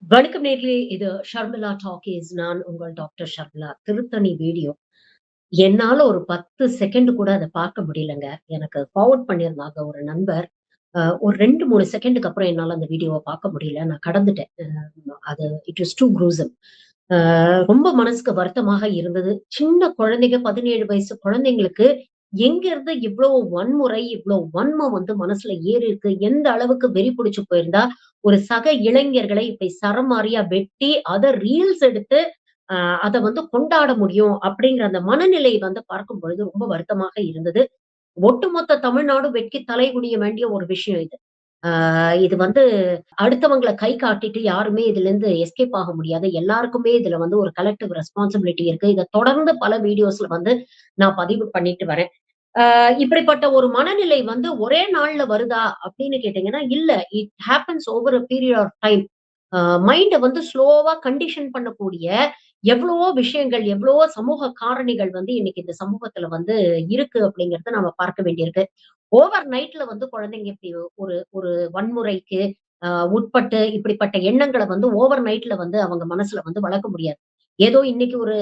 வணக்கம் நேர்களே. இது ஷர்மிளா டாக்கீஸ். நான் உங்கள் டாக்டர் ஷர்மிளா. திருத்தணி வீடியோ. என்னால ஒரு 10 செகண்ட் கூட அத பார்க்க முடியலங்க. எனக்கு ஃபார்வர்ட் பண்ணியிருந்தாங்க ஒரு நண்பர். ஒரு 2, 3 செகண்டுக்கு அப்புறம் என்னால அந்த வீடியோவ பார்க்க முடியல. நான் கடந்துட்டேன். அது இட் வாஸ் டூ க்ரூசம். அ ரொம்ப மனசுக்கு வருத்தமாக இருந்தது. சின்ன குழந்தைங்க 17 வயசு குழந்தைங்களுக்கு எங்கேருந்து இவ்ளோ வன்முறை, இவ்ளோ வன்மம் வந்து மனசுல ஏறிருக்கு. எந்த அளவுக்கு வெறி பிடிச்சு போயிருந்தா, ஒரு சக இளைஞர்களை இப்படி சரமாரியா வெட்டி, அத ரீல்ஸ் எடுத்து அ அத வந்து கொண்டாட முடியும் அப்படிங்கிற அந்த மனநிலை வந்து பார்க்கும் பொழுது ரொம்ப வருத்தமாக இருந்தது. ஒட்டுமொத்த தமிழ்நாடும் வெட்கி தலைகுனிய வேண்டிய ஒரு விஷயம் இது. ஆ இது வந்து அடுத்தவங்கள கை காட்டிட்டு யாருமே இதுலருந்து எஸ்கேப் ஆக முடியாது. எல்லாருக்குமே இதுல வந்து ஒரு கலெக்டிவ் ரெஸ்பான்சிபிலிட்டி இருக்கு. இத தொடர்ந்து பல வீடியோஸ்ல வந்து நான் பதிவு பண்ணிட்டு வரேன். இப்படிப்பட்ட ஒரு மனநிலை வந்து ஒரே நாள்ல வருதா அப்படின்னு கேட்டீங்கன்னா, இல்ல. It happens over a period of time. அ மைண்ட வந்து ஸ்லோவா கண்டிஷன் பண்ணக்கூடிய எவ்வளவோ விஷயங்கள், எவ்வளவோ சமூக காரணிகள் வந்து இன்னைக்கு இந்த சமூகத்துல வந்து இருக்கு அப்படிங்கிறத நாம பார்க்க வேண்டியிருக்கு. ஓவர் நைட்ல வந்து குழந்தைங்க இப்படி ஒரு ஒரு வன்முறைக்கு உட்பட்டு இப்படிப்பட்ட எண்ணங்கள வந்து ஓவர் நைட்ல வந்து அவங்க மனசுல வந்து வளர்க்க முடியாது. ஏதோ இன்னைக்கு ஒரு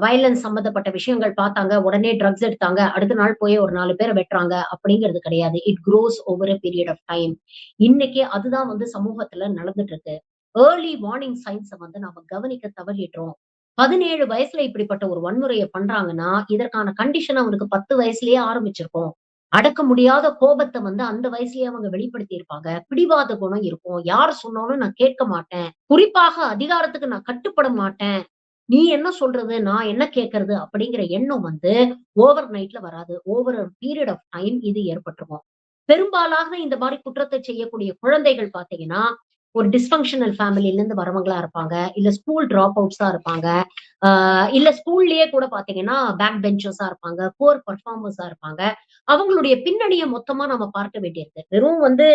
வயலன்ஸ் சம்மந்தப்பட்ட விஷயங்கள் பார்த்தாங்க. உடனே ட்ரக்ஸ் எடுத்தாங்க. அடுத்த நாள் போய் ஒரு 4 பேர வெட்டுறாங்க அப்படிங்கிறது கிடையாது. It grows over a period of time. இன்னைக்கு அதுதான் வந்து சமூகத்துல நடந்துட்டு இருக்கு. ஏர்லி வார்னிங் சைன்ஸ வந்து நாம கவனிக்க தவறிடுறோம். 17 வயசுல இப்படிப்பட்ட ஒரு வன்முறைய பண்றாங்கன்னா, இதற்கான கண்டிஷன் அவனுக்கு 10 வயசுலயே ஆரம்பிச்சிருக்கும். அடக்க முடியாத கோபத்த வந்து அந்த வயசுலயே அவங்க வெளிப்படுத்தி இருப்பாங்க. பிடிவாத குணம் இருக்கும். யார் சொன்னாலும் நான் கேட்க மாட்டேன். குறிப்பாக அதிகாரத்துக்கு நான் கட்டுப்பட மாட்டேன். நீ என்ன சொல்றது? நான் என்ன கேட்கறது? அப்படிங்கிற எண்ணம் வந்து ஓவர் நைட்ல வராது. Over a period of time இது ஏற்பட்டுருக்கும். பெரும்பாலாக இந்த மாரி குற்றத்தை செய்யக்கூடிய குழந்தைகள் பார்த்தீங்கன்னா, ஒரு டிஸ்ஃபங்ஷனல் ஃபேமிலில இருந்து வரவங்களா இருப்பாங்க. இல்ல ஸ்கூல் ட்ராப் அவுட்ஸா இருப்பாங்க. ஆ இல்ல ஸ்கூல்லயே கூட பார்த்தீங்கன்னா, பேக் பெஞ்சர்ஸா இருப்பாங்க. புவர் பெர்ஃபார்மர்ஸா இருப்பாங்க. அவங்களுடைய பின்னணிய மொத்தமா நம்ம பார்க்க வேண்டியிருக்கு. வெறும் வந்து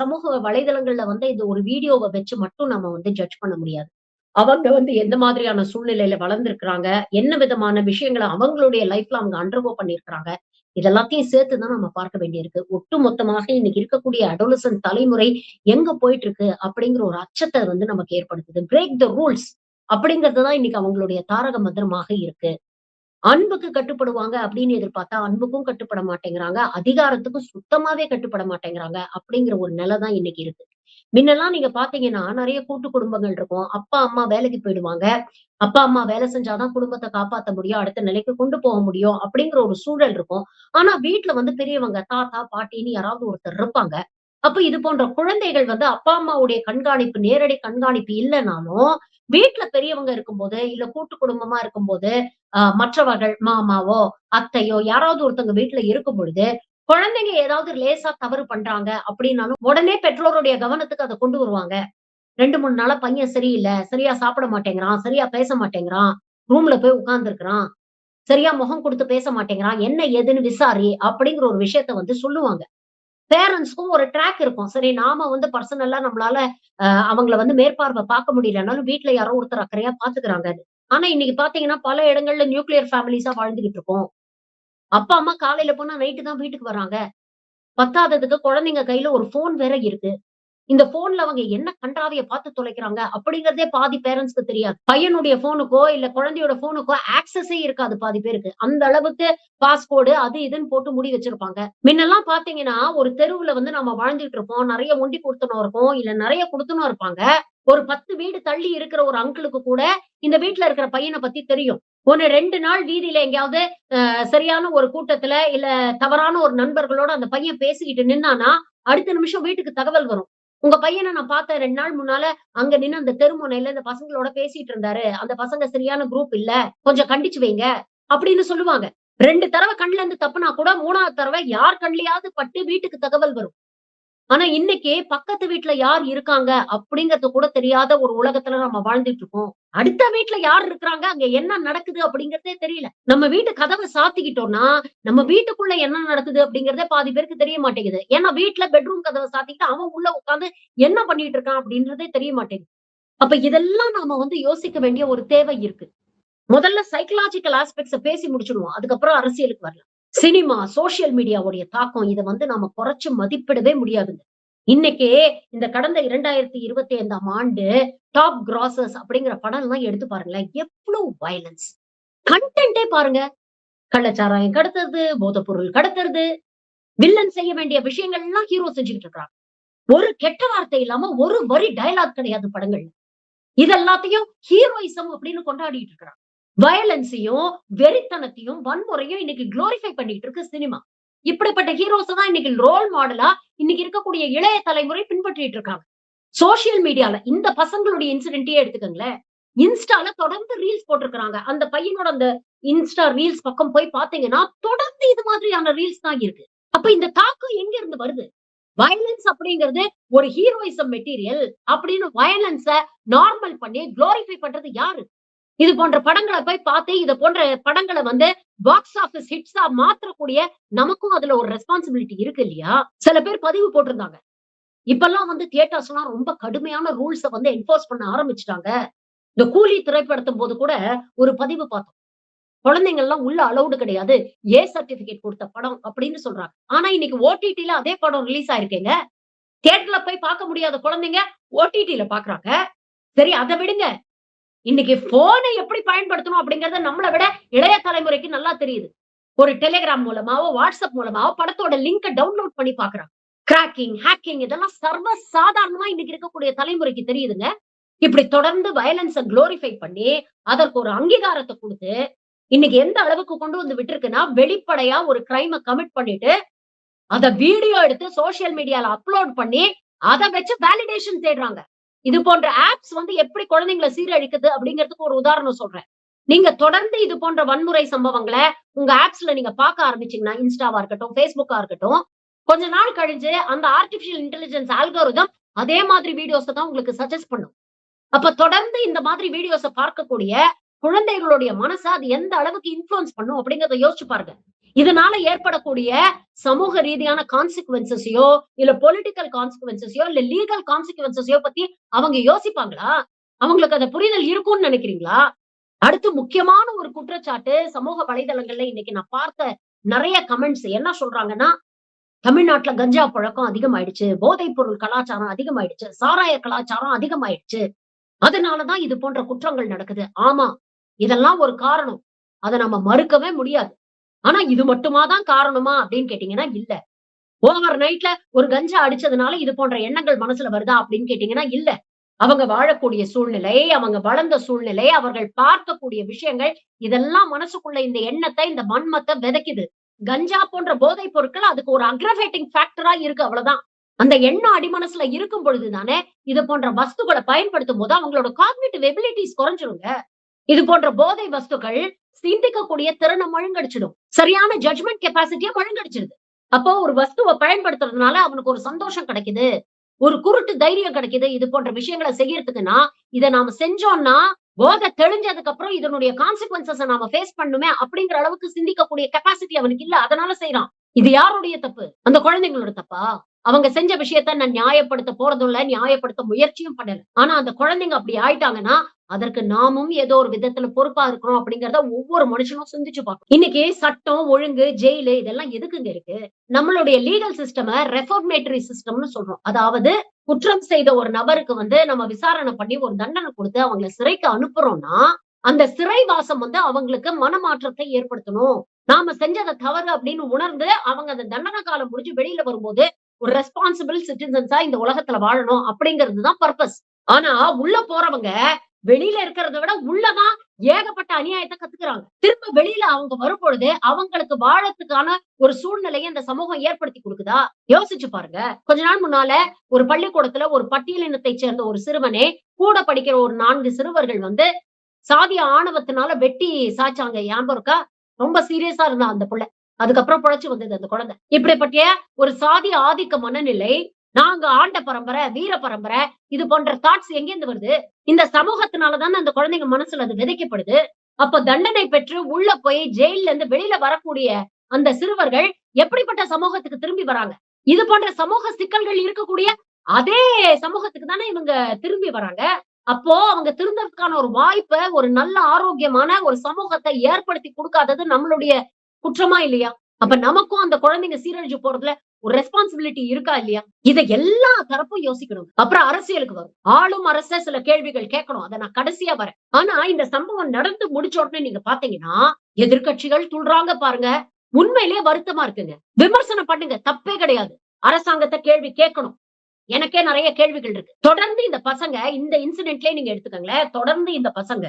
சமூக வலைதளங்கள்ல வந்து இந்த ஒரு வீடியோவ வச்சு மட்டும் நம்ம வந்து ஜட்ஜ் பண்ண முடியாது. அவங்க வந்து எந்த மாதிரியான சூழ்நிலையில வளர்ந்திருக்கிறாங்க? என்ன விதமான விஷயங்கள அவங்களுடைய லைஃப்ல அவங்க அண்டர்கோ பண்ணியிருக்கிறாங்க? இது எல்லாத்தையும் சேர்த்து தான் நம்ம பார்க்க வேண்டியிருக்கு. ஒட்டு மொத்தமாக இன்னைக்கு இருக்கக்கூடிய அடோலசன்ட் தலைமுறை எங்க போயிட்டு இருக்கு? அப்படிங்கிற ஒரு அச்சத்த வந்து நமக்கு ஏற்படுத்துது. பிரேக் த ரூல்ஸ் அப்படிங்கிறது தான் இன்னைக்கு அவங்களுடைய தாரக மந்திரமாக இருக்கு. அன்புக்கு கட்டுப்படுவாங்க அப்படின்னு எதிர்பார்த்தா, அன்புக்கும் கட்டுப்பட மாட்டேங்கிறாங்க. அதிகாரத்துக்கும் சுத்தமாவே கட்டுப்பட மாட்டேங்கிறாங்க. அப்படிங்கிற ஒரு நிலை தான் இன்னைக்கு இருக்கு. முன்னெல்லாம் நீங்க பார்த்தீங்கன்னா, நெறைய கூட்டு குடும்பங்கள் இருக்கும். அப்பா, அம்மா வேலைக்கு போயிடுவாங்க. அப்பா, அம்மா வேலை செஞ்சா தான் குடும்பத்த காப்பாத்த முடியும். அடுத்த நிலைக்கு கொண்டு போக முடியும். அப்படிங்கிற ஒரு சூழல் இருக்கும். ஆனா வீட்ல வந்து பெரியவங்க தாத்தா, பாட்டின்னு யாராவது ஒருத்தர் இருப்பாங்க. அப்ப இது போன்ற குழந்தைகள் வந்து அப்பா, அம்மாவுடைய கண்காணிப்பு, நேரடி கண்காணிப்பு இல்லனாலும், வீட்ல பெரியவங்க இருக்கும்போது, இல்ல கூட்டு குடும்பமா இருக்கும்போது, மற்றவர்கள் மாமாவோ, அத்தையோ யாராவது ஒருத்தவங்க வீட்ல இருக்கும் பொழுது, குழந்தைங்க ஏதாவது லேசா தவறு பண்றாங்க அப்படின்னாலும், உடனே பெற்றோருடைய கவனத்துக்கு அத கொண்டு வருவாங்க. 2, 3 நாளா பையன் சரியில்ல. சரியா சாப்பிட மாட்டேங்கிறான். சரியா பேச மாட்டேங்கிறான். ரூம்ல போய் உட்கார்ந்திருக்கிறான். சரியா முகம் குடுத்து பேச மாட்டேங்கிறான். என்ன ஏதுன்னு விசாரி அப்படிங்கிற ஒரு விஷயத்த வந்து சொல்லுவாங்க. பேரண்ட்ஸ்க்கும் ஒரு ட்ராக் இருக்கும். சரி நாம வந்து பர்சனலா நம்மளால அவங்கள வந்து மேற்பார்வை பார்க்க முடியலனாலும், வீட்ல யாரோ ஒருத்தர் அக்கறையா பார்த்துக்கிறாங்க. ஆனா இன்னைக்கு பார்த்தீங்கன்னா, பல இடங்கள்ல நியூக்ளியர் ஃபேமிலீஸா வாழ்ந்துகிட்டு இருக்கோம். அப்பா, அம்மா காலையில போனா நைட்டு தான் வீட்டுக்கு வராங்க. பத்தாததுக்கு குழந்தைங்க கையில ஒரு ஃபோன் வேற இருக்கு. இந்த ஃபோன்ல அவங்க என்ன கண்றாவிய பார்த்து தொலைக்கிறாங்க அப்படிங்கிறதே பாதி பேரண்ட்ஸ்க்கு தெரியாது. பையனுடைய ஃபோனுக்கோ, இல்ல குழந்தையோட ஃபோனுக்கோ ஆக்சஸே இருக்காது பாதி பேருக்கு. அந்த அளவுக்கு பாஸ்போர்டு அது இதுன்னு போட்டு மூடி வச்சிருப்பாங்க. முன்னெல்லாம் பார்த்தீங்கன்னா, ஒரு தெருவுல வந்து நம்ம வாழ்ந்துட்டு இருப்போம். நெறைய ஒண்டி குடுத்தனம் இருக்கும். இல்ல நெறைய குடுத்தனம் இருப்பாங்க. ஒரு 10 வீடு தள்ளி இருக்கிற ஒரு அங்கிளுக்கு கூட இந்த வீட்ல இருக்கிற பையன பத்தி தெரியும். 2 நாள் வீதியில எங்கேயாவது சரியான ஒரு கூட்டத்துல, இல்ல தவறான ஒரு நண்பர்களோட அந்த பையன் பேசிக்கிட்டு நின்னான்னா, அடுத்த நிமிஷம் வீட்டுக்கு தகவல் வரும். உங்க பையன நான் பார்த்தேன் 2 நாள் முன்னால, அங்க நின்னு அந்த தெரு முனையில இந்த பசங்களோட பேசிட்டு இருந்தாரு. அந்த பசங்க சரியான குரூப் இல்ல. கொஞ்சம் கண்டிச்சு வைங்க. அப்படின்னு சொல்லுவாங்க. 2 தடவ கண்ல இருந்து தப்புனா கூட 3வது தடவ யார் கண்லயாவது பட்டு வீட்டுக்கு தகவல் வரும். ஆனா இன்னைக்கு பக்கத்து வீட்ல யார் இருக்காங்க அப்படிங்கிறது கூட தெரியாத ஒரு உலகத்துல நம்ம வாழ்ந்துட்டு இருக்கோம். அடுத்த வீட்ல யார் இருக்கிறாங்க? அங்க என்ன நடக்குது அப்படிங்கிறதே தெரியல. நம்ம வீட்டு கதவ சாத்திக்கிட்டோம்னா, நம்ம வீட்டுக்குள்ள என்ன நடக்குது அப்படிங்கிறதே பாதி பேருக்கு தெரிய மாட்டேங்குது. ஏன்னா வீட்ல பெட்ரூம் கதவ சாத்திக்கிட்டு அவன் உள்ள உட்கார்ந்து என்ன பண்ணிட்டு இருக்கான் அப்படின்றதே தெரிய மாட்டேங்குது. அப்ப இதெல்லாம் நாம வந்து யோசிக்க வேண்டிய ஒரு தேவை இருக்கு. முதல்ல சைக்காலஜிக்கல் ஆஸ்பெக்ட்ஸ பேசி முடிச்சுடுவோம். அதுக்கப்புறம் அரசியலுக்கு வரலாம். சினிமா, சோசியல் மீடியாவுடைய தாக்கம் இத வந்து நாம குறைச்சு மதிப்பிடவே முடியாதுங்க. இன்னைக்கு இந்த கடந்த 2025ஆம் ஆண்டு டாப் கிராசர்ஸ் அப்படிங்கிற படம் எல்லாம் எடுத்து பாருங்களேன். எவ்வளவு வயலன்ஸ். கன்டென்ட்டே பாருங்க. கள்ளச்சாராயம் கடத்துறது, போதைப் பொருள் கடத்துறது, வில்லன் செய்ய வேண்டிய விஷயங்கள் எல்லாம் ஹீரோ செஞ்சுக்கிட்டு இருக்காங்க. ஒரு கெட்ட வார்த்தை இல்லாம ஒரு வரி டயலாக் கிடையாது படங்கள்ல. இது எல்லாத்தையும் ஹீரோயிசம் அப்படின்னு கொண்டாடிட்டு இருக்கிறாங்க. வயலன்ஸையும், வெறித்தனத்தையும், வன்முறையும் இன்னைக்கு குளோரிஃபை பண்ணிட்டு இருக்கு சினிமா. இப்படிப்பட்ட ஹீரோஸ் தான் இன்னைக்கு ரோல் மாடலா இன்னைக்கு இருக்கக்கூடிய இளைய தலைமுறை பின்பற்றிட்டு இருக்காங்க. சோசியல் மீடியால இந்த பசங்களுடைய இன்சிடென்ட்டே எடுத்துக்கங்களேன். இன்ஸ்டால தொடர்ந்து ரீல்ஸ் போட்டிருக்காங்க. அந்த பையனோட அந்த இன்ஸ்டா ரீல்ஸ் பக்கம் போய் பார்த்தீங்கன்னா, தொடர்ந்து இது மாதிரியான ரீல்ஸ் தான் இருக்கு. அப்ப இந்த தாக்கம் எங்க இருந்து வருது? வயலன்ஸ் அப்படிங்கிறது ஒரு ஹீரோயிசம் மெட்டீரியல் அப்படின்னு வயலன்ஸ நார்மல் பண்ணி குளோரிஃபை பண்றது யாரு? இது போன்ற படங்கள போய் பார்த்து, இது போன்ற படங்கள வந்து பாக்ஸ் ஆஃபிஸ் ஹிட்ஸா மாத்தக்கூடிய நமக்கும் அதுல ஒரு ரெஸ்பான்சிபிலிட்டி இருக்கு இல்லையா? சில பேர் பதிவு போட்டிருந்தாங்க. இப்பல்லாம் வந்து தியேட்டர்ஸ்லாம் ரொம்ப கடுமையான ரூல்ஸ வந்து என்ஃபோர்ஸ் பண்ண ஆரம்பிச்சுட்டாங்க. இந்த கூலி திரைப்படத்தும் போது கூட ஒரு பதிவு பார்த்தோம். குழந்தைங்க எல்லாம் உள்ள அலவுட் கிடையாது. ஏ சர்டிபிகேட் குடுத்த படம் அப்படின்னு சொல்றாங்க. ஆனா இன்னைக்கு ஓடிடில அதே படம் ரிலீஸ் ஆயிருக்கேங்க. தியேட்டர்ல போய் பார்க்க முடியாத குழந்தைங்க ஓடிடில பார்க்குறாங்க. சரி அத விடுங்க. இன்னைக்கு போனை எப்படி பயன்படுத்தணும் அப்படிங்கறத நம்மள விட இளைய தலைமுறைக்கு நல்லா தெரியுது. ஒரு டெலிகிராம் மூலமாவோ, வாட்ஸ்அப் மூலமாவோ படத்தோட லிங்க டவுன்லோட் பண்ணி பார்க்குறாங்க. கிராக்கிங், ஹேக்கிங் இதெல்லாம் சர்வ சாதாரணமா இன்னைக்கு இருக்கக்கூடிய தலைமுறைக்கு தெரியுதுங்க. இப்படி தொடர்ந்து வயலன்ஸ குளோரிஃபை பண்ணி, அதற்கு ஒரு அங்கீகாரத்த குடுத்து, இன்னைக்கு எந்த அளவுக்கு கொண்டு வந்து விட்டுருக்குன்னா, வெளிப்படையா ஒரு கிரைம கமிட் பண்ணிட்டு, அத வீடியோ எடுத்து சோசியல் மீடியால அப்லோட் பண்ணி, அத வச்சு வேலிடேஷன் தேடுறாங்க. இது போன்ற ஆப்ஸ் வந்து எப்படி குழந்தைங்கள சீரழிக்குது அப்படிங்கிறதுக்கு ஒரு உதாரணம் சொல்றேன். நீங்க தொடர்ந்து இது போன்ற வன்முறை சம்பவங்கள உங்க ஆப்ஸ்ல நீங்க பார்க்க ஆரம்பிச்சீங்கன்னா, இன்ஸ்டாவா இருக்கட்டும், Facebookஆ இருக்கட்டும், கொஞ்ச நாள் கழிஞ்சு அந்த ஆர்டிபிஷியல் இன்டெலிஜென்ஸ் அல்காரிதம் அதே மாதிரி வீடியோஸ தான் உங்களுக்கு சஜெஸ்ட் பண்ணும். அப்ப தொடர்ந்து இந்த மாதிரி வீடியோஸ பார்க்கக்கூடிய குழந்தைகளுடைய மனச அது எந்த அளவுக்கு இன்ஃப்ளூயன்ஸ் பண்ணும் அப்படிங்கிறத யோசிச்சு பாருங்க. இதனால ஏற்படக்கூடிய சமூக ரீதியான கான்சிக்வென்சஸையோ, இல்ல பொலிட்டிக்கல் கான்சிக்வென்சஸையோ, இல்ல லீகல் கான்சிக்வென்சஸையோ பத்தி அவங்க யோசிப்பாங்களா? அவங்களுக்கு அந்த புரிதல் இருக்கும்னு நினைக்கிறீங்களா? அடுத்து முக்கியமான ஒரு குற்றச்சாட்டு சமூக வலைதளங்கள்ல இன்னைக்கு நான் பார்த்த நெறைய கமெண்ட்ஸ் என்ன சொல்றாங்கன்னா, தமிழ்நாட்டுல கஞ்சா புழக்கம் அதிகமாயிடுச்சு. போதைப் பொருள் கலாச்சாரம் அதிகமாயிடுச்சு. சாராய கலாச்சாரம் அதிகமாயிடுச்சு. அதனால தான் இது போன்ற குற்றங்கள் நடக்குது. ஆமா. இதெல்லாம் ஒரு காரணம். அத நம்ம மறுக்கவே முடியாது. ஆனா இது மட்டுமா தான் காரணமா அப்படின்னு கேட்டீங்கன்னா, இல்ல. ஓவர் நைட்ல ஒரு கஞ்சா அடிச்சதுனால இது போன்ற எண்ணங்கள் மனசுல வருதா அப்படின்னு கேட்டீங்கன்னா, இல்ல. அவங்க வாழக்கூடிய சூழ்நிலை, அவங்க வளர்ந்த சூழ்நிலை, அவர்கள் பார்க்கக்கூடிய விஷயங்கள், இதெல்லாம் மனசுக்குள்ள இந்த எண்ணத்த, இந்த வன்மத்த விதைக்குது. கஞ்சா போன்ற போதைப் பொருட்கள் அதுக்கு ஒரு அக்ரவேட்டிங் ஃபேக்டரா இருக்கு அவ்வளவுதான். அந்த எண்ணம் அடிமனசுல இருக்கும் பொழுது தானே, இது போன்ற வஸ்துக்கள பயன்படுத்தும்போது அவங்களோட காக்னிட்டிவ் எபிலிட்டீஸ் குறைஞ்சிருங்க. இது போன்ற போதை வஸ்துக்கள் சிந்திக்கக்கூடிய திறன மழுங்கடிச்சிடும். சரியான ஜட்ஜ்மென்ட் கெப்பாசிட்டிய மழுங்கடிச்சிடுது. அப்போ ஒரு வஸ்துவ பயன்படுத்துறதுனால அவனுக்கு ஒரு சந்தோஷம் கிடைக்குது. ஒரு குருட்டு தைரியம் கிடைக்குது. இது போன்ற விஷயங்கள செய்யறதுக்குன்னா, இத நாம செஞ்சோம்னா, போதை தெளிஞ்சதுக்கு அப்புறம் இதனுடைய கான்சிக்வென்ஸஸ நாம ஃபேஸ் பண்ணணுமே அப்படிங்கிற அளவுக்கு சிந்திக்கக்கூடிய கெப்பாசிட்டி அவனுக்கு இல்ல. அதனால செய்றான். இது யாருடைய தப்பு? அந்த குழந்தைங்களோட தப்பா? அவங்க செஞ்ச விஷயத்த நான் நியாயப்படுத்த போறதும் இல்ல, நியாயப்படுத்த முயற்சியும் பண்ணல. ஆனா அந்த குழந்தைங்க அப்படி ஆயிட்டாங்கன்னா, அதற்கு நாமும் ஏதோ ஒரு விதத்துல பொறுப்பா இருக்கிறோம் அப்படிங்கிறத ஒவ்வொரு மனுஷனும் சிந்திச்சு பார்க்கணும். இன்னைக்கு சட்டம், ஒழுங்கு, ஜெயிலு இதெல்லாம் எதுக்குங்க இருக்கு? நம்மளுடைய லீகல் சிஸ்டம ரெஃபார்மேட்டரி சிஸ்டம்னு சொல்றோம். அதாவது குற்றம் செய்த ஒரு நபருக்கு வந்து நம்ம விசாரணை பண்ணி ஒரு தண்டனை குடுத்து அவங்கள சிறைக்கு அனுப்புறோம்னா, அந்த சிறைவாசம் வந்து அவங்களுக்கு மனமாற்றத்தை ஏற்படுத்தணும். நாம செஞ்சத தவறு அப்படின்னு உணர்ந்து அவங்க அந்த தண்டனை காலம் முடிஞ்சு வெளியில வரும்போது ஒரு ரெஸ்பான்சிபிள் சிட்டிசன்ஸா இந்த உலகத்துல வாழணும் அப்படிங்கிறது தான் பர்ப்பஸ். ஆனா உள்ள போறவங்க வெளியில இருக்கிறத விட உள்ளதான் ஏகப்பட்ட அநியாயத்த கத்துக்கிறாங்க. திரும்ப வெளியில அவங்க வரும்பொழுது அவங்களுக்கு வாழறதுக்கான ஒரு சூழ்நிலையை இந்த சமூகம் ஏற்படுத்தி குடுக்குதா? யோசிச்சு பாருங்க. கொஞ்ச நாள் முன்னால ஒரு பள்ளிக்கூடத்துல ஒரு பட்டியலினத்தை சேர்ந்த ஒரு சிறுவனே கூட படிக்கிற ஒரு 4 சிறுவர்கள் வந்து சாதிய ஆணவத்தினால வெட்டி சாய்ச்சாங்க. ஞாபகம் இருக்கா? ரொம்ப சீரியஸா இருந்தா அந்த புள்ள. அதுக்கப்புறம் பொழைச்சு வந்தது அந்த குழந்தை. இப்படிப்பட்ட ஒரு சாதி ஆதிக்க மனநிலை, நாங்க ஆண்ட பரம்பரை, வீர பரம்பரை, இது போன்ற தாட்ஸ் எங்கேருந்து வருது? இந்த சமூகத்தினால தானே அந்த குழந்தைங்க மனசுல அது விதைக்கப்படுது. அப்ப தண்டனை பெற்று உள்ள போய் ஜெயில்ல இருந்து வெளியில வரக்கூடிய அந்த சிறுவர்கள் எப்படிப்பட்ட சமூகத்துக்கு திரும்பி வராங்க? இது போன்ற சமூக சிக்கல்கள் இருக்கக்கூடிய அதே சமூகத்துக்கு தானே இவங்க திரும்பி வராங்க. அப்போ அவங்க திருந்தறதுக்கான ஒரு வாய்ப்ப, ஒரு நல்ல ஆரோக்கியமான ஒரு சமூகத்த ஏற்படுத்தி குடுக்காதது நம்மளுடைய குற்றமா இல்லையா? அப்ப நமக்கும் அந்த குழந்தைங்க சீரழிஞ்சு போறதுல ஒரு ரெஸ்பான்சிபிலிட்டி இருக்கா இல்லையா? இதை எல்லா தரப்பும் யோசிக்கணும். அப்புறம் அரசியலுக்கு வரும். ஆளும் அரச சில கேள்விகள் கேட்கணும். அதை நான் கடைசியா வரேன். ஆனா இந்த சம்பவம் நடந்து முடிச்ச உடனே நீங்க பாத்தீங்கன்னா எதிர்க்கட்சிகள் துள்றாங்க பாருங்க. உண்மையிலேயே வருத்தமா இருக்குங்க. விமர்சனம் பண்ணுங்க, தப்பே கிடையாது. அரசாங்கத்தை கேள்வி கேட்கணும். எனக்கே நிறைய கேள்விகள் இருக்கு. தொடர்ந்து இந்த பசங்க இந்த இன்சிடென்ட்லயே நீங்க எடுத்துக்கங்களேன். தொடர்ந்து இந்த பசங்க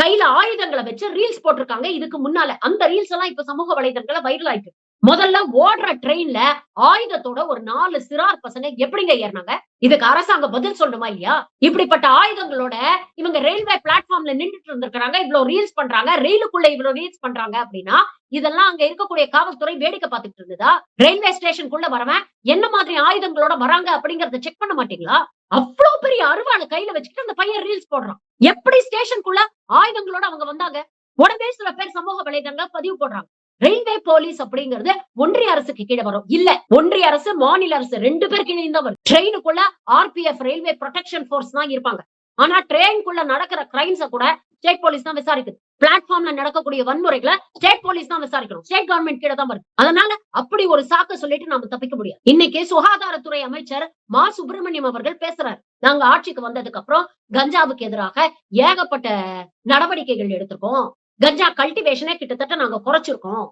கையில ஆயுதங்களை வச்சு ரீல்ஸ் போட்டிருக்காங்க இதுக்கு முன்னால. அந்த ரீல்ஸ் எல்லாம் இப்ப சமூக வலைதளங்கள்ல வைரல் ஆயிட்டு. முதல்ல ஓடுற ட்ரெயின்ல ஆயுதத்தோட ஒரு 4 சிறார் பசங்க எப்படிங்க ஏறினாங்க? இதுக்கு அரசாங்கம் பதில் சொல்லணுமா இல்லையா? இப்படிப்பட்ட ஆயுதங்களோட இவங்க ரயில்வே பிளாட்ஃபார்ம்ல நின்னுட்டு இருந்திருக்காங்க. இவ்வளவு ரீல்ஸ் பண்றாங்க. ரயிலுக்குள்ள இவ்வளவு ரீல்ஸ் பண்றாங்க அப்படின்னா இதெல்லாம் அங்க இருக்கக்கூடிய காவல்துறை வேடிக்கை பார்த்துட்டு இருந்ததா? ரயில்வே ஸ்டேஷனுக்குள்ள வரவன் என்ன மாதிரி ஆயுதங்களோட வராங்க அப்படிங்கறத செக் பண்ண மாட்டீங்களா? அவ்வளவு பெரிய அருவாளை கையில வச்சுக்கிட்டு அந்த பையன் ரீல்ஸ் போடுறான். எப்படி ஸ்டேஷனுக்குள்ள ஆயுதங்களோட அவங்க வந்தாங்க? உடனே சில பேர் சமூக வலைதளங்கள் பதிவு போடுறாங்க. ரயில்வே போலீஸ் அப்படிங்கிறது ஒன்றிய அரசுக்கு கீழே வரும். இல்ல, ஒன்றிய அரசு மாநில அரசு 2 பேர் கீழே தான் வரும். ட்ரெயினுக்குள்ள RPF ரயில்வே ப்ரொடெக்ஷன் போர்ஸ் தான் இருப்பாங்க. ஆனா ட்ரெயினுக்குள்ள நடக்கிற கிரைம்ஸ கூட ஸ்டேட் போலீஸ் தான் விசாரிக்குது. பிளாட்ஃபார்ம்ல நடக்கக்கூடிய வன்முறைகளை ஸ்டேட் போலீஸ் தான் விசாரிக்கணும். ஸ்டேட் கவர்மெண்ட் கீழே தான் வருது. அதனால அப்படி ஒரு சாக்க சொல்லிட்டு நாம தப்பிக்க முடியாது. இன்னைக்கு சுகாதாரத்துறை அமைச்சர் மா சுப்பிரமணியம் அவர்கள் பேசுறாரு. நாங்க ஆட்சிக்கு வந்ததுக்கு அப்புறம் கஞ்சாவுக்கு எதிராக ஏகப்பட்ட நடவடிக்கைகள் எடுத்திருக்கோம். கஞ்சா கல்டிவேஷனே கிட்டத்தட்ட நாங்க குறைச்சிருக்கோம்.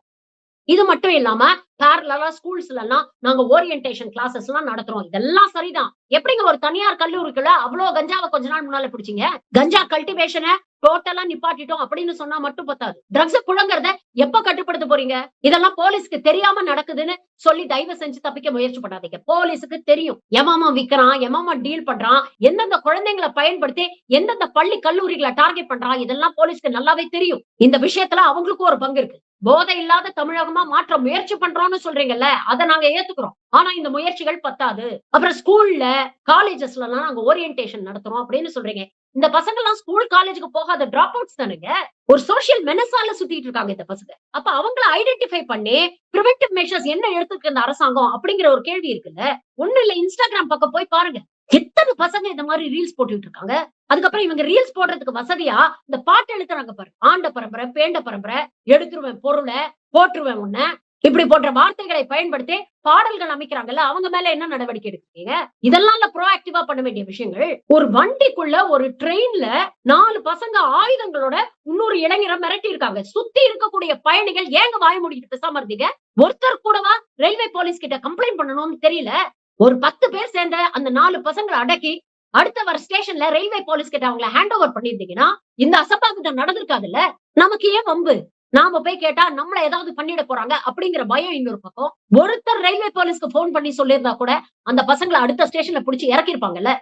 இது மட்டும் இல்லாம பேரலா ஸ்கூல்ஸ்ல எல்லாம் நாங்க ஓரியன்டேஷன் கிளாஸஸ் எல்லாம் நடத்துறோம். இதெல்லாம் சரிதான். எப்படிங்க ஒரு தனியார் கல்லூரிக்குள்ள அவ்வளவு கஞ்சாவை கொஞ்ச நாள் முன்னால பிடிச்சீங்க? கஞ்சா கல்டிவேஷனை டோட்டலா நிப்பாட்டிட்டோம் அப்படின்னு சொன்னா மட்டும் பத்தாது. ட்ரக்ஸ் புழங்குறத எப்ப கட்டுப்படுத்த போறீங்க? இதெல்லாம் போலீஸ்க்கு தெரியாம நடக்குதுன்னு சொல்லி தயவு செஞ்சு தப்பிக்க முயற்சி பண்ணாதீங்க. போலீஸுக்கு தெரியும் எமாமா விக்கிறான், எமாமா டீல் பண்றான், எந்தெந்த குழந்தைங்களை பயன்படுத்தி எந்தெந்த பள்ளி கல்லூரிகளை டார்கெட் பண்றான், இதெல்லாம் போலீஸ்க்கு நல்லாவே தெரியும். இந்த விஷயத்துல அவங்களுக்கும் ஒரு பங்கு இருக்கு. போதை இல்லாத தமிழகமா மாற்ற முயற்சி பண்றோம்னு சொல்றீங்கல்ல, அதை நாங்க ஏத்துக்கிறோம். ஆனா இந்த முயற்சிகள் பத்தாது. அப்புறம் ஸ்கூல்ல காலேஜஸ்ல எல்லாம் நாங்க ஓரியன்டேஷன் நடத்துறோம் அப்படின்னு சொல்றீங்க. இந்த பசங்க எல்லாம் ஸ்கூல் காலேஜுக்கு போகாத டிராப் அவுட்ஸ் தானுங்க. ஒரு சோசியல் மெனஸால சுத்திட்டு இருக்காங்க இந்த பசங்க. அப்ப அவங்கள ஐடென்டிஃபை பண்ணி பிரிவென்டிவ் மெஷர்ஸ் என்ன எடுத்துருக்கு இந்த அரசாங்கம் அப்படிங்கிற ஒரு கேள்வி இருக்குல்ல. ஒண்ணு இல்ல, இன்ஸ்டாகிராம் பக்கம் போய் பாருங்க. எத்தனை பசங்க இந்த மாதிரி ரீல்ஸ் போட்டுட்டு இருக்காங்க. அதுக்கப்புறம் இவங்க ரீல்ஸ் போடுறதுக்கு வசதியா இந்த பாட்டு எழுத்துறாங்க பாரு. ஆண்ட பரம்பரை, பேண்ட பரம்பரை, எடுத்துருவேன் பொருளை, போட்டுருவேன் உன்ன, இப்படி போன்ற வார்த்தைகளை பயன்படுத்தி பாடல்கள் அமைக்கிறாங்கல்ல, அவங்க மேல என்ன நடவடிக்கை எடுக்கிறீங்க? இதெல்லாம் ப்ரோஆக்டிவா பண்ண வேண்டிய விஷயங்கள். ஒரு வண்டிக்குள்ள ஒரு ட்ரெயின்ல 4 பசங்க ஆயுதங்களோட இன்னொரு இளைஞரை மிரட்டி இருக்காங்க. சுத்தி இருக்கக்கூடிய பயணிகள் ஏங்க வாய மூடிட்டு பேசாம இருந்தீங்க? ஒருத்தர் கூடவா ரயில்வே போலீஸ் கிட்ட கம்ப்ளைண்ட் பண்ணணும்னு தெரியல? ஒரு 10 பேர் சேர்ந்த அந்த 4 பசங்களை அடக்கி அடுத்த வர ஸ்டேஷன்ல ரயில்வே போலீஸ் கிட்ட அவங்களை ஹேண்ட் ஓவர் பண்ணிருந்தீங்கன்னா இந்த அசம்பாவிதம் நடந்திருக்காதுல்ல. நமக்கு ஏன் வம்பு? நாம போய் கேட்டா நம்மள ஏதாவது பண்ணிட போறாங்க அப்படிங்கிற பயம் இன்னொரு பக்கம். ஒருத்தர் ரயில்வே போலீஸ்க்கு போன் பண்ணி சொல்லியிருந்தா கூட அந்த பசங்களை அடுத்த ஸ்டேஷன்ல புடிச்சு இறக்கி இருப்பாங்கல்ல,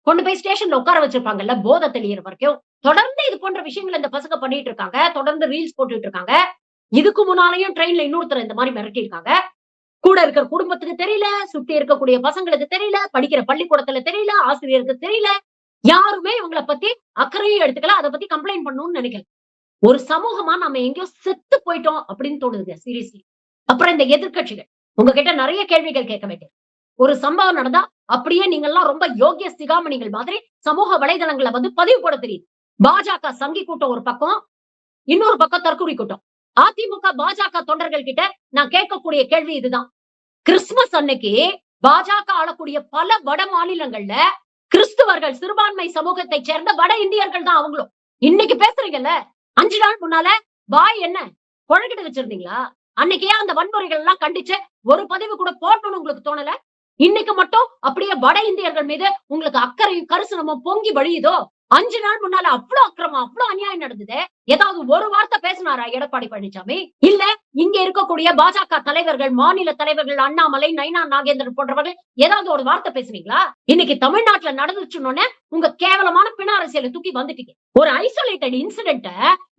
கொண்டு போய் ஸ்டேஷன்ல உட்கார வச்சிருப்பாங்கல்ல, போதை தெளிகிற வரைக்கும். தொடர்ந்து இது போன்ற விஷயங்கள் இந்த பசங்க பண்ணிட்டு இருக்காங்க. தொடர்ந்து ரீல்ஸ் போட்டுட்டு இருக்காங்க. இதுக்கு முன்னாலேயும் ட்ரெயின்ல இன்னொருத்தர் இந்த மாதிரி மிரட்டி இருக்காங்க. கூட இருக்கிற குடும்பத்துக்கு தெரியல, சுத்தி இருக்கக்கூடிய பசங்களுக்கு தெரியல, படிக்கிற பள்ளிக்கூடத்துல தெரியல, ஆசிரியருக்கு தெரியல. யாருமே இவங்களை பத்தி அக்கறையும் எடுத்துக்கல. அதை பத்தி கம்ப்ளைண்ட் பண்ணணும்னு நினைக்கல. ஒரு சமூகமா நம்ம எங்கேயோ செத்து போயிட்டோம் அப்படின்னு தோணுதுங்க சீரியஸ்லி. அப்புறம் இந்த எதிர்க்கட்சிகள் உங்ககிட்ட நிறைய கேள்விகள் கேட்க வேண்டியது. ஒரு சம்பவம் நடந்தா அப்படியே நீங்க எல்லாம் ரொம்ப யோகிய சிகாமணிகள் மாதிரி சமூக வலைதளங்களை வந்து பதிவு போட தெரியுது. பாஜக சங்கி கூட்டம் ஒரு பக்கம், இன்னொரு பக்கம் தற்கூரி கூட்டம். அதிமுக பாஜக தொண்டர்கள் கிட்ட நான் கேட்கக்கூடிய கேள்வி இதுதான். கிறிஸ்துமஸ் அன்னைக்கு பாஜக ஆளக்கூடிய பல வட மாநிலங்கள்ல கிறிஸ்துவர்கள் சிறுபான்மை சமூகத்தை சேர்ந்த வட இந்தியர்கள் தான் அவங்களும். இன்னைக்கு பேசுறீங்கல்ல, 5 நாள் முன்னால பாய் என்ன குழக்கிட்டு வச்சிருந்தீங்களா? அன்னைக்கே அந்த வன்முறைகள் எல்லாம் கண்டிச்சு ஒரு பதிவு கூட போட்டணும்னு உங்களுக்கு தோணல? இன்னைக்கு மட்டும் அப்படியே வட இந்தியர்கள் மீது உங்களுக்கு அக்கறையும் கரிசனமும் பொங்கி வழியுதோ? 5 நாள் முன்னால அவ்வளவு அக்கிரமம், அவ்வளவு அநியாயம் நடந்தது. ஏதாவது ஒரு வார்த்தை பேசினாரா எடப்பாடி பழனிசாமி? இல்ல இங்க இருக்கக்கூடிய பாஜக தலைவர்கள், மாநில தலைவர்கள் அண்ணாமலை, நைனா நாகேந்திரன் போன்றவர்கள் ஏதாவது ஒரு வார்த்தை பேசுனீங்களா? இன்னைக்கு தமிழ்நாட்டுல நடந்துச்சுன்னு உங்க கேவலமான பிண அரசியலை தூக்கி வந்துட்டீங்க. ஒரு ஐசோலேட்டட் இன்சிடென்ட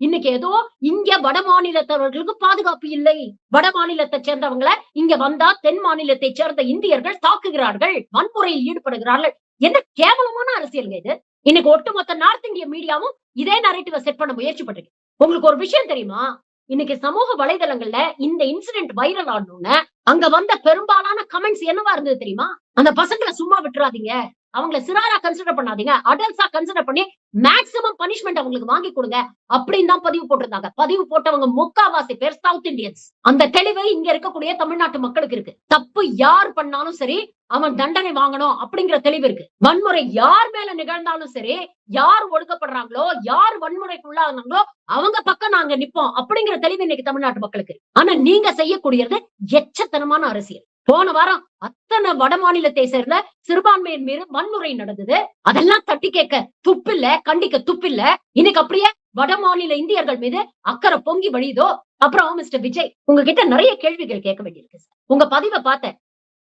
இன்னைக்கு ஏதோ இங்க வட மாநிலத்தவர்களுக்கு பாதுகாப்பு இல்லை, வட மாநிலத்தை சேர்ந்தவங்களை இங்க வந்தா தென் மாநிலத்தை சேர்ந்த இந்தியர்கள் தாக்குகிறார்கள், வன்முறையில் ஈடுபடுகிறார்கள். என்ன கேவலமான அரசியலுங்க இது? இன்னைக்கு ஒட்டுமொத்த நார்த் இந்திய மீடியாவும் இதே நரேட்டிவ செட் பண்ண முயற்சி பண்றீங்க. உங்களுக்கு ஒரு விஷயம் தெரியுமா? இன்னைக்கு சமூக வலைதளங்கள்ல இந்த இன்சிடென்ட் வைரல் ஆனோன்னு அங்க வந்த பெரும்பாலான கமெண்ட்ஸ் என்னவா இருந்தது தெரியுமா? அந்த பசங்களை சும்மா விட்டுறாதீங்க, அவங்களை சிறாரா கன்சிடர் பண்ணாதீங்க, அடல்ட்ஸா கன்சிடர் பண்ணி மேக்ஸிமம் பனிஷ்மெண்ட் அவங்களுக்கு வாங்கி கொடுங்க அப்படின்னு தான் பதிவு போட்டிருந்தாங்க. பதிவு போட்டவங்க முக்காவாசி பேர் சவுத் இந்தியன்ஸ். அந்த தெளிவு இங்க இருக்கக்கூடிய தமிழ்நாட்டு மக்களுக்கு இருக்கு. தப்பு யார் பண்ணாலும் சரி அவன் தண்டனை வாங்கணும் அப்படிங்கிற தெளிவு இருக்கு. வன்முறை யார் மேல நிகழ்ந்தாலும் சரி, யார் ஒடுக்கப்படுறாங்களோ, யார் வன்முறைக்குள்ளானாங்களோ அவங்க பக்கம் நாங்க நிப்போம் அப்படிங்கிற தெளிவு இன்னைக்கு தமிழ்நாட்டு மக்களுக்கு. ஆனா நீங்க செய்யக்கூடியது எச்சத்தனமான அரசியல். போன வாரம் அத்தனை வட மாநிலத்தை சேர்ந்த சிறுபான்மையின் மீது வன்முறை நடந்தது. அதெல்லாம் தட்டி கேட்க துப்பில்ல, கண்டிக்க துப்பில்ல. இன்னைக்கு அப்படியே வட மாநில இந்தியர்கள் மீது அக்கறை பொங்கி வழியுதோ. அப்புறம் மிஸ்டர் விஜய், உங்ககிட்ட நிறைய கேள்விகள் கேட்க வேண்டியிருக்கு சார். உங்க பதிவை பார்த்தேன்,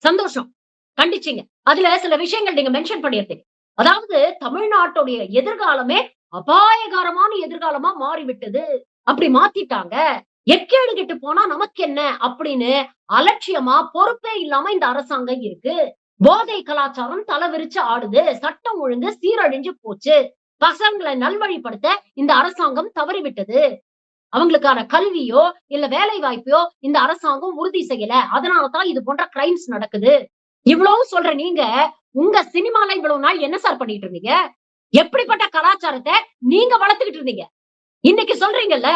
சந்தோஷம், கண்டிச்சீங்க. அதுல சில விஷயங்கள் நீங்க மென்ஷன் பண்ணியிருந்தீங்க. அதாவது தமிழ்நாட்டுடைய எதிர்காலமே அபாயகரமான எதிர்காலமா மாறிவிட்டது, அப்படி மாத்திட்டாங்க. எக்கேடு கெட்டு போனா நமக்கு என்ன அப்படின்னு அலட்சியமா பொறுப்பே இல்லாம இந்த அரசாங்கம் இருக்கு. போதை கலாச்சாரம் தலைவிரிச்சு ஆடுது, சட்டம் ஒழுங்கு சீரழிஞ்சு போச்சு, பசங்களை நல்வழிப்படுத்த இந்த அரசாங்கம் தவறிவிட்டது, அவங்களுக்கான கல்வியோ இல்ல வேலை வாய்ப்பையோ இந்த அரசாங்கம் உறுதி செய்யல, அதனாலதான் இது போன்ற கிரைம்ஸ் நடக்குது. இவ்வளவு சொல்ற நீங்க உங்க சினிமால இவ்வளவு நாள் என்ன சார் பண்ணிட்டு இருந்தீங்க? எப்படிப்பட்ட கலாச்சாரத்தை நீங்க வளர்த்துக்கிட்டு இருந்தீங்க? இன்னைக்கு சொல்றீங்கல்ல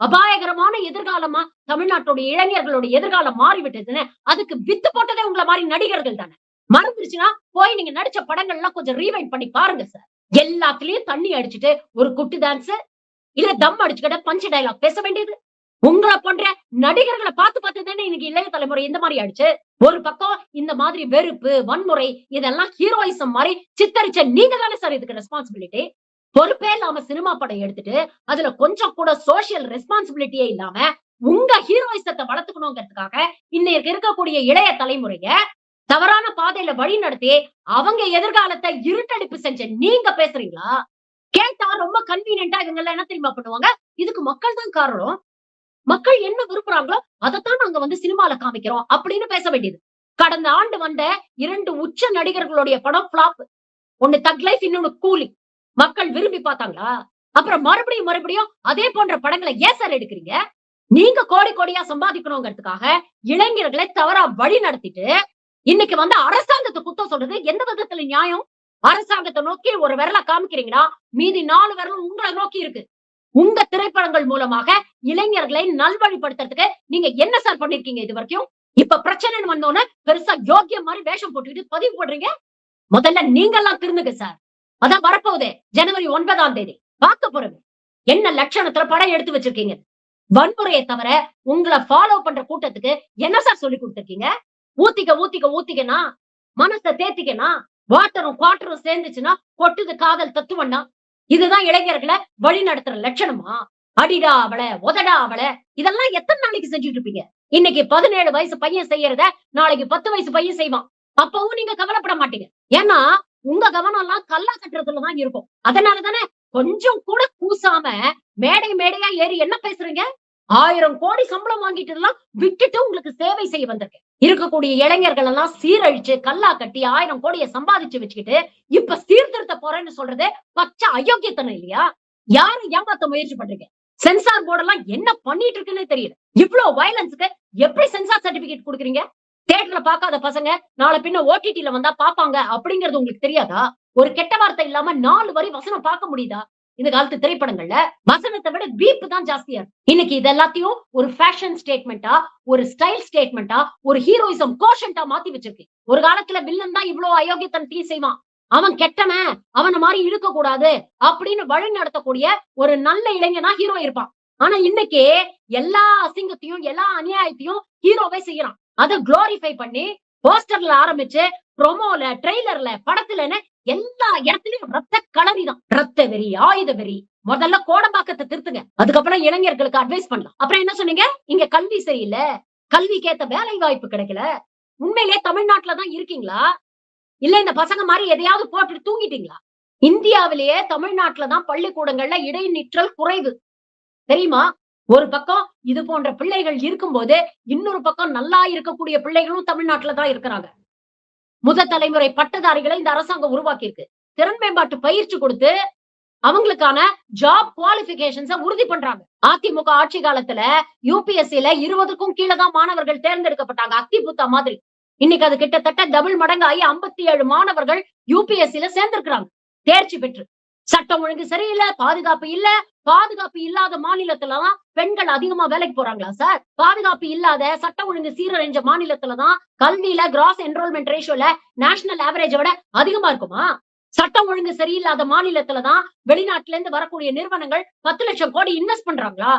அபாயகரமான எதிர்காலமா தமிழ்நாட்டுடைய இளைஞர்களுடைய எதிர்காலம் மாறிவிட்டதுன்னு, அதுக்கு வித்து போட்டதே உங்களை மாதிரி நடிகர்கள் தானே. மறந்துருச்சுன்னா போய் நீங்க நடிச்ச படங்கள் எல்லாம் கொஞ்சம் ரீவைண்ட் பண்ணி பாருங்க சார். எல்லாத்துலயும் தண்ணி அடிச்சுட்டு ஒரு குட்டி டான்ஸ் இல்ல தம் அடிச்சுக்கிட்ட பஞ்ச் டயலாக் பேச வேண்டியது. உங்களை போன்ற நடிகர்களை பார்த்து பார்த்து தானே இன்னைக்கு இளைய தலைமுறை இந்த மாதிரி ஆயிடுச்சு. ஒரு பக்கம் இந்த மாதிரி வெறுப்பு, வன்முறை இதெல்லாம் ஹீரோயிசம் மாதிரி சித்தரிச்ச நீங்க தானே சார் இதுக்கு ரெஸ்பான்சிபிலிட்டி. பொறுப்பே இல்லாம சினிமா படம் எடுத்துட்டு அதுல கொஞ்சம் கூட சோசியல் ரெஸ்பான்சிபிலிட்டியே இல்லாம உங்க ஹீரோயிசத்தை வளர்த்துக்கணுங்கிறதுக்காக இன்னைக்கு இருக்கக்கூடிய இளைய தலைமுறைய தவறான பாதையில வழி நடத்தி அவங்க எதிர்காலத்தை இருட்டடிப்பு செஞ்ச நீங்க பேசுறீங்களா? கேட்டா ரொம்ப கன்வீனியன்டா இவங்க எல்லாம் என்ன தெரியுமா பண்ணுவாங்க, இதுக்கு மக்கள் தான் காரணம், மக்கள் என்ன விரும்புறாங்களோ அதைத்தான் நாங்க வந்து சினிமால காமிக்கிறோம் அப்படின்னு பேச வேண்டியது. கடந்த ஆண்டு வந்த 2 உச்ச நடிகர்களுடைய படம் பிளாப். ஒண்ணு தக் லைஃப், இன்னொன்னு கூலி. மக்கள் விரும்பி பார்த்தாங்களா? அப்புறம் மறுபடியும் அதே போன்ற படங்களை ஏன் சார் எடுக்கிறீங்க? நீங்க கோடி கோடியா சம்பாதிக்கணுங்கிறதுக்காக இளைஞர்களை தவறா வழி நடத்திட்டு இன்னைக்கு வந்து அரசாங்கத்தை குத்தம் சொல்றது எந்த விதத்துல நியாயம்? அரசாங்கத்தை நோக்கி ஒரு விரல காமிக்கிறீங்கன்னா மீதி 4 விரலும் உங்களை நோக்கி இருக்கு. உங்க திரைப்படங்கள் மூலமாக இளைஞர்களை நல்வழிப்படுத்துறதுக்கு நீங்க என்ன சார் பண்ணிருக்கீங்க இது வரைக்கும்? இப்ப பிரச்சனைன்னு வந்தோன்னு பெருசா யோக்கிய மாதிரி வேஷம் போட்டுக்கிட்டு பதிவு போடுறீங்க. முதல்ல நீங்க எல்லாம் திருந்துங்க சார். அதான் வரப்போகுது ஜனவரி 9ஆம் தேதி பார்க்க போறோம் என்ன லட்சணத்துல படம் எடுத்து வச்சிருக்கீங்க. வன்முறையை தவிர உங்களை ஃபாலோ பண்ற கூட்டத்துக்கு என்ன சார் சொல்லி கொடுத்திருக்கீங்க? ஊத்திக்கனா மனசை தேத்திக்கனா, வாட்டரும் குவாட்டரும் சேர்ந்துச்சுன்னா கொட்டுது காதல் தத்துவம்னா, இதுதான் இளைஞர்களை வழி நடத்துற லட்சணமா? அடிடா அவளை, உதடா அவளை, இதெல்லாம் எத்தனை நாளைக்கு செஞ்சுட்டு இருப்பீங்க? இன்னைக்கு 17 வயசு பையன் செய்யறத நாளைக்கு 10 வயசு பையன் செய்வான். அப்பவும் நீங்க கவலைப்பட மாட்டீங்க. ஏன்னா உங்க கவனம் எல்லாம் கல்லா கட்டுறதுலதான் இருக்கும். அதனாலதானே கொஞ்சம் கூட கூசாம மேடையா ஏறி என்ன பேசுறீங்க? 1000 கோடி சம்பளம் வாங்கிட்டு எல்லாம் விட்டுட்டு உங்களுக்கு சேவை செய்ய வந்திருக்கேன். இருக்கக்கூடிய இளைஞர்கள் எல்லாம் சீரழிச்சு கல்லா கட்டி 1000 கோடியை சம்பாதிச்சு வச்சுக்கிட்டு இப்ப சீர்திருத்த போறேன்னு சொல்றது பச்சை அயோக்கியத்தனம் இல்லையா? யாரும் ஏமாத்த முயற்சி பண்றீங்க? சென்சார் போர்டு எல்லாம் என்ன பண்ணிட்டு இருக்குன்னு தெரியல. இவ்வளவு வயலன்ஸுக்கு எப்படி சென்சார் சர்டிபிகேட் கொடுக்குறீங்க? தியேட்டர்ல பாக்காத பசங்க நாளை பின்ன ஓடிடில வந்தா பாப்பாங்க அப்படிங்கறது உங்களுக்கு தெரியாதா? ஒரு கெட்ட வார்த்தை இல்லாம 4 வரி வசனம் பார்க்க முடியுதா? இந்த காலத்து திரைப்படங்கள்ல வசனத்தை விட பீப் தான் ஜாஸ்தியா இருக்கு. இன்னைக்கு இது எல்லாத்தையும் ஒரு ஃபேஷன் ஸ்டேட்மெண்டா, ஒரு ஸ்டைல் ஸ்டேட்மெண்டா, ஒரு ஹீரோயிசம் கோஷன்டா மாத்தி வச்சிருக்கு. ஒரு காலத்துல வில்லன் தான் இவ்வளவு அயோக்கியத்தனத்தையும் செய்வான். அவன் கெட்டவன், அவன மாதிரி இழுக்க கூடாது அப்படின்னு வழி நடத்தக்கூடிய ஒரு நல்ல இளைஞனா ஹீரோ இருப்பான். ஆனா இன்னைக்கு எல்லா அசிங்கத்தையும் எல்லா அநியாயத்தையும் ஹீரோவே செய்யறான். அதை குளோரிஃபை பண்ணி போஸ்டர்ல ஆரம்பிச்சு ப்ரோமோல, ட்ரெய்லர்ல, படத்துலன்னு எல்லா இடத்துலயும் ரத்த களரிதான். ரத்த வெறி, ஆயுத வெறி. முதல்ல கோடம்பாக்கத்தை திருத்துங்க, அதுக்கப்புறம் இளைஞர்களுக்கு அட்வைஸ் பண்ணலாம். அப்புறம் என்ன சொன்னீங்க? இங்க கல்வி சரியில்லை, கல்விக்கு ஏத்த வேலை வாய்ப்பு கிடைக்கல. உண்மையிலே தமிழ்நாட்டுலதான் இருக்கீங்களா இல்ல இந்த பசங்க மாதிரி எதையாவது போட்டுட்டு தூங்கிட்டீங்களா? இந்தியாவிலேயே தமிழ்நாட்டுலதான் பள்ளிக்கூடங்கள்ல இடைநிற்றல் குறைவு தெரியுமா? ஒரு பக்கம் இது போன்ற பிள்ளைகள் இருக்கும்போது இன்னொரு பக்கம் நல்லா இருக்கக்கூடிய பிள்ளைகளும் தமிழ்நாட்டுலதான் இருக்கிறாங்க. முதல் தலைமுறை பட்டதாரிகளை இந்த அரசாங்கம் உருவாக்கி இருக்கு. திறன் மேம்பாட்டு பயிற்சி கொடுத்து அவங்களுக்கான ஜாப் குவாலிபிகேஷன்ஸ உறுதி பண்றாங்க. அதிமுக ஆட்சி காலத்துல யூபிஎஸ்சில 20க்கும் கீழே தான் மாணவர்கள் தேர்ந்தெடுக்கப்பட்டாங்க. அத்தி புத்தா மாதிரி. இன்னைக்கு அது கிட்டத்தட்ட டபுள் மடங்காகி 57 மாணவர்கள் யூபிஎஸ்சில சேர்ந்திருக்கிறாங்க தேர்ச்சி பெற்று. சட்டம் ஒழுங்கு சரியில்லை, பாதுகாப்பு இல்ல. பாதுகாப்பு இல்லாத மாநிலத்துலதான் பெண்கள் அதிகமா வேலைக்கு போறாங்களா சார்? பாதுகாப்பு இல்லாத சட்டம் ஒழுங்கு சீரழிஞ்ச மாநிலத்துலதான் கல்வியில கிராஸ் என்ரோல்மெண்ட் ரேஷியோல நேஷனல் ஆவரேஜை விட அதிகமா இருக்குமா? சட்டம் ஒழுங்கு சரியில்லாத மாநிலத்துலதான் வெளிநாட்டுல இருந்து வரக்கூடிய நிறுவனங்கள் 10 லட்சம் கோடி இன்வெஸ்ட் பண்றாங்களா?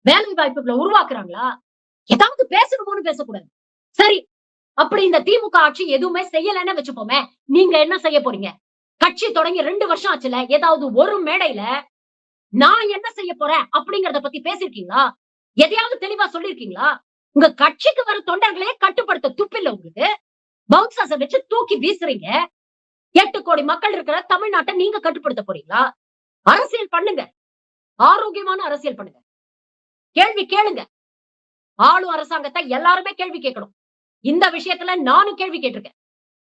வேலை வாய்ப்புகளை உருவாக்குறாங்களா? ஏதாவது பேசணுமோன்னு பேசக்கூடாது. சரி, அப்படி இந்த திமுக ஆட்சி எதுவுமே செய்யலன்னு வச்சுப்போமே, நீங்க என்ன செய்ய போறீங்க? கட்சி தொடங்கி 2 வருஷம் ஆச்சுல, ஏதாவது ஒரு மேடையில நான் என்ன செய்ய போறேன் அப்படிங்கறத பத்தி பேசிருக்கீங்களா? எதையாவது தெளிவா சொல்லிருக்கீங்களா? உங்க கட்சிக்கு வர தொண்டர்களே கட்டுப்படுத்த துப்பில்ல உங்களுக்கு. பவுன்சர்ஸ வச்சு தூக்கி வீசுறீங்க. 8 கோடி மக்கள் இருக்கிற தமிழ்நாட்டை நீங்க கட்டுப்படுத்த போறீங்களா? அரசியல் பண்ணுங்க. ஆரோக்கியமான அரசியல் பண்ணுங்க. கேள்வி கேளுங்க. ஆளும் அரசாங்கத்தை எல்லாருமே கேள்வி கேட்கணும். இந்த விஷயத்துல நானும் கேள்வி கேட்டிருக்கேன்.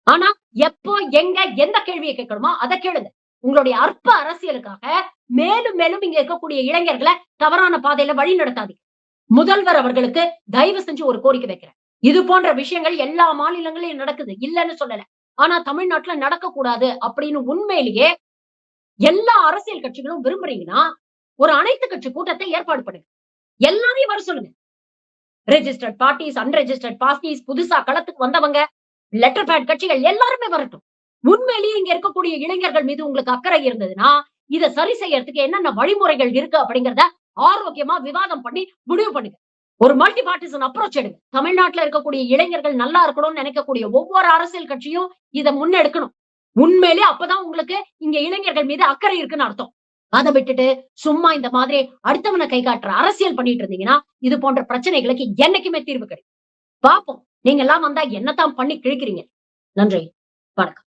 ஆனா எப்போ எங்க எந்த கேள்வியை கேட்கணுமோ அதை கேளுங்க. உங்களுடைய அற்ப அரசியலுக்காக மேலும் மேலும் இங்க இருக்கக்கூடிய இளைஞர்களை தவறான பாதையில வழி நடத்தாதீங்க. முதல்வர் அவர்களுக்கு தயவு செஞ்சு ஒரு கோரிக்கை வைக்கிறேன். இது போன்ற விஷயங்கள் எல்லா மாநிலங்களிலும் நடக்குது, இல்லன்னு சொல்லல. ஆனா தமிழ்நாட்டுல நடக்க கூடாது அப்படின்னு உண்மையிலேயே எல்லா அரசியல் கட்சிகளும் விரும்புறீங்கன்னா ஒரு அனைத்து கட்சி கூட்டத்தை ஏற்பாடு பண்ணுங்க. எல்லாரையும் வர சொல்லுங்க. ரெஜிஸ்டர்ட் பார்ட்டிஸ், அன்ரெஜிஸ்டர்ட் பார்ட்டிஸ், புதுசா களத்துக்கு வந்தவங்க, லெட்டர் பேட் கட்சிகள் எல்லாருமே வரட்டும். உண்மையிலேயே இங்க இருக்கக்கூடிய இளைஞர்கள் மீது உங்களுக்கு அக்கறை இருந்ததுன்னா இதை சரி செய்யறதுக்கு என்னென்ன வழிமுறைகள் இருக்கு அப்படிங்கறத ஆரோக்கியமா விவாதம் பண்ணி முடிவு பண்ணுங்க. ஒரு மல்டி பார்ட்டிசன் அப்ரோச் எடுங்க. தமிழ்நாட்டுல இருக்கக்கூடிய இளைஞர்கள் நல்லா இருக்கணும்னு நினைக்கக்கூடிய ஒவ்வொரு அரசியல் கட்சியும் இதை முன்னெடுக்கணும். உண்மையிலேயே அப்பதான் உங்களுக்கு இங்க இளைஞர்கள் மீது அக்கறை இருக்குன்னு அர்த்தம். அதை விட்டுட்டு சும்மா இந்த மாதிரி அடுத்தவனை கை காட்டுற அரசியல் பண்ணிட்டு இருந்தீங்கன்னா இது போன்ற பிரச்சனைகளுக்கு என்னைக்குமே தீர்வு கிடைக்கும். பாப்போம் நீங்க எல்லாம் வந்தா என்னத்தான் பண்ணி கிழிக்கிறீங்க. நன்றி, வணக்கம்.